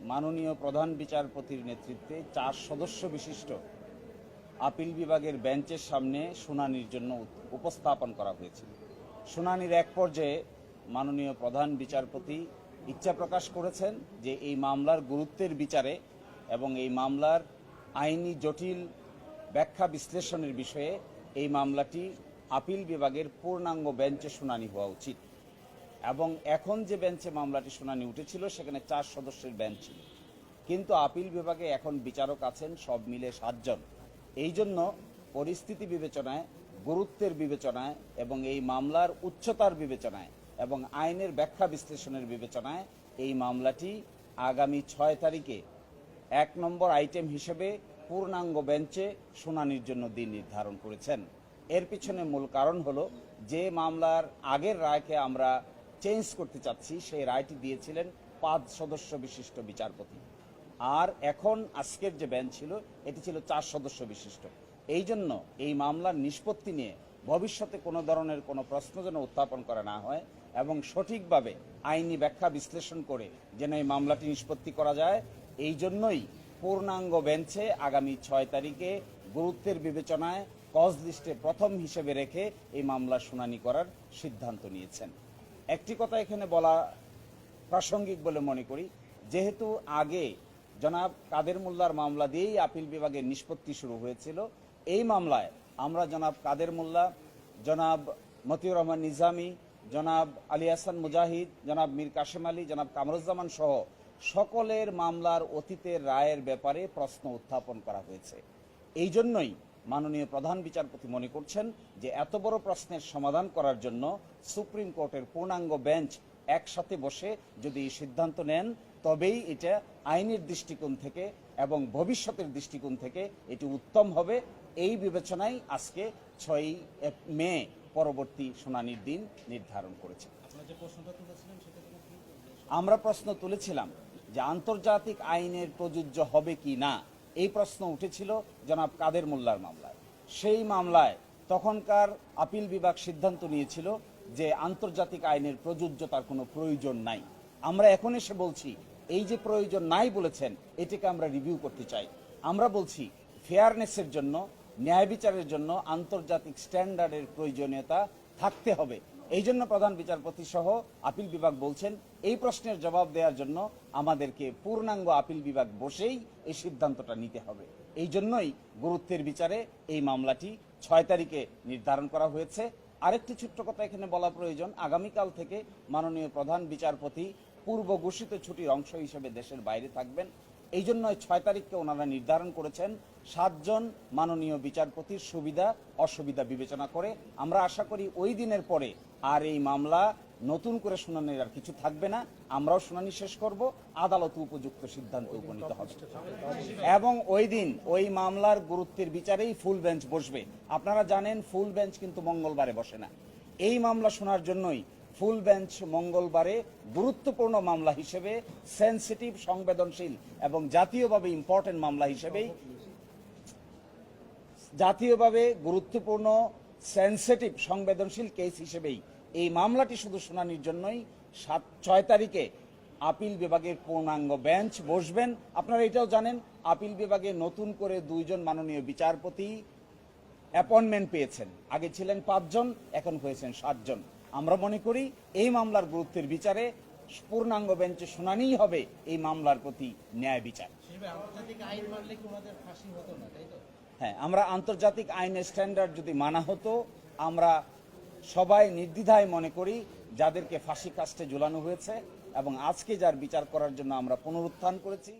মাননীয় প্রধান বিচারপতির নেতৃত্বে 4 সদস্য বিশিষ্ট আপিল বিভাগের বেঞ্চের সামনে শুনানির জন্য উপস্থাপন করা হয়েছিল। শুনানির এক পর্যায়ে মাননীয় প্রধান বিচারপতি ইচ্ছা প্রকাশ করেছেন যে এই মামলার গুরুত্বের বিচারে এবং এই মামলার আইনি জটিল ব্যাখ্যা বিশ্লেষণের বিষয়ে এই মামলাটি আপিল বিভাগের পূর্ণাঙ্গ বেঞ্চে শুনানি হওয়া উচিত। এবং এখন যে বেঞ্চে মামলাটি শুনানি উঠেছিল সেখানে 4 সদস্যের বেঞ্চ ছিল, কিন্তু আপিল বিভাগে এখন বিচারক আছেন সব মিলে 7 জন। এই জন্য পরিস্থিতি বিবেচনায়, গুরুত্বের বিবেচনায় এবং এই মামলার উচ্চতার বিবেচনায় এবং আইনের ব্যাখ্যা বিশ্লেষণের বিবেচনায় এই মামলাটি আগামী 6 তারিখে 1 নম্বর আইটেম হিসেবে পূর্ণাঙ্গ বেঞ্চে শুনানির জন্য দিন নির্ধারণ করেছেন। এর পিছনে মূল কারণ হলো যে মামলার আগের রায়কে আমরা চেঞ্জ করতে চাচ্ছি, সেই রায়টি দিয়েছিলেন 5 সদস্য বিশিষ্ট বিচারপতি, আর এখন আজকের যে বেঞ্চ ছিল এটি ছিল 4 সদস্য বিশিষ্ট। এই জন্য এই মামলার নিষ্পত্তি নিয়ে ভবিষ্যতে কোনো ধরনের কোনো প্রশ্ন যেন উত্থাপন করা না হয় এবং সঠিকভাবে আইনি ব্যাখ্যা বিশ্লেষণ করে যেন এই মামলাটি নিষ্পত্তি করা যায়, এই জন্যই পূর্ণাঙ্গ বেঞ্চে আগামী 6 তারিখে গুরুত্বের বিবেচনায় কজ লিস্টে প্রথম হিসেবে রেখে এই মামলার শুনানি করার সিদ্ধান্ত নিয়েছেন। একটি কথা এখানে বলা প্রাসঙ্গিক বলে মনে করি, যেহেতু আগে জনাব কাদের মোল্লার মামলা দিয়েই আপিল বিভাগের নিষ্পত্তি শুরু হয়েছিল, এই মামলায় আমরা জনাব কাদের মোল্লা, জনাব মতিউর রহমান নিজামী, জনাব আলী হাসান মুজাহিদ, জনাব মীর কাশেম আলী, জনাব কামরুজ্জামান সহ সকলের মামলার অতীতের রায়ের ব্যাপারে প্রশ্ন উত্থাপন করা হয়েছে। এই জন্যই মাননীয় প্রধান বিচারপতি মনে করছেন যে এত বড় প্রশ্নের সমাধান করার জন্য সুপ্রিম কোর্টের পূর্ণাঙ্গ বেঞ্চ একসাথে বসে যদি এই সিদ্ধান্ত নেন, তবেই এটা আইনের দৃষ্টিকোণ থেকে এবং ভবিষ্যতের দৃষ্টিকোণ থেকে এটি উত্তম হবে। এই বিবেচনায় আজকে 6 মে পরবর্তী শুনানির দিন নির্ধারণ করেছে। আমরা প্রশ্ন তুলেছিলাম যে আন্তর্জাতিক আইনের প্রযোজ্য হবে কি না, এই প্রশ্ন উঠেছিল জনাব কাদের মোল্লার মামলায়। সেই মামলায় তখনকার আপিল বিভাগ সিদ্ধান্ত নিয়েছিল যে আন্তর্জাতিক আইনের প্রযোজ্যতার কোনো প্রয়োজন নাই। আমরা এখন এসে বলছি এই যে প্রয়োজন নাই বলেছেন, এটাকে আমরা রিভিউ করতে চাই। আমরা বলছি ফেয়ারনেসের জন্য, ন্যায় বিচারের জন্য আন্তর্জাতিক স্ট্যান্ডার্ডের প্রয়োজনীয়তা থাকতে হবে। এই জন্য প্রধান বিচারপতি সহ আপিল বিভাগ বলছেন এই প্রশ্নের জবাব দেওয়ার জন্য আমাদেরকে পূর্ণাঙ্গ আপিল বিভাগ বসেই এই সিদ্ধান্তটা নিতে হবে। এই জন্যই গুরুত্বের বিচারে এই মামলাটি 6 তারিখে নির্ধারণ করা হয়েছে। আরেকটি ছোট্ট কথা এখানে বলা প্রয়োজন, আগামীকাল থেকে মাননীয় প্রধান বিচারপতি পূর্ব ঘোষিত ছুটির অংশ হিসেবে দেশের বাইরে থাকবেন। এই জন্য 6 তারিখকে ওনারা নির্ধারণ করেছেন 7 জন মাননীয় বিচারপতির সুবিধা অসুবিধা বিবেচনা করে। আমরা আশা করি ওই দিনের পরে আর এই মামলা নতুন করে শুনানির আর কিছু থাকবে না, আমরাও শুনানি শেষ করব, আদালত উপযুক্ত সিদ্ধান্ত উপনীত হবে এবং ওই দিন ওই মামলার গুরুত্বের বিচারেই ফুল বেঞ্চ বসবে। আপনারা জানেন ফুল বেঞ্চ কিন্তু মঙ্গলবারে বসে না। এই মামলা শোনার জন্যই ফুল বেঞ্চ মঙ্গলবারে গুরুত্বপূর্ণ মামলা হিসেবে, সেন্সিটিভ সংবেদনশীল এবং জাতীয়ভাবে ইম্পর্টেন্ট মামলা হিসেবেই, জাতীয়ভাবে গুরুত্বপূর্ণ সেন্সিটিভ সংবেদনশীল কেস হিসেবেই এই মামলাটি শুধু শুনানির জন্যই 6 তারিখে আপিল বিভাগের পূর্ণাঙ্গ বেঞ্চ বসবেন। আপনারা এটাও জানেন আপিল বিভাগে নতুন করে 2 জন মাননীয় বিচারপতি অ্যাপয়েন্টমেন্ট পেয়েছেন। আগে ছিলেন 5 জন, এখন হয়েছেন 7 জন। আমরা মনে করি এই মামলার গুরুত্বের বিচারে পূর্ণাঙ্গ বেঞ্চে শুনানিই হবে এই মামলার প্রতি ন্যায় বিচার। হ্যাঁ, আমরা আন্তর্জাতিক আইনের স্ট্যান্ডার্ড যদি মানা হতো, আমরা সবাই নির্দ্বিধায় মনে করি যাদেরকে ফাঁসি কাস্টে ঝুলানো হয়েছে এবং আজকে যার বিচার করার জন্য আমরা পুনরুত্থান করেছি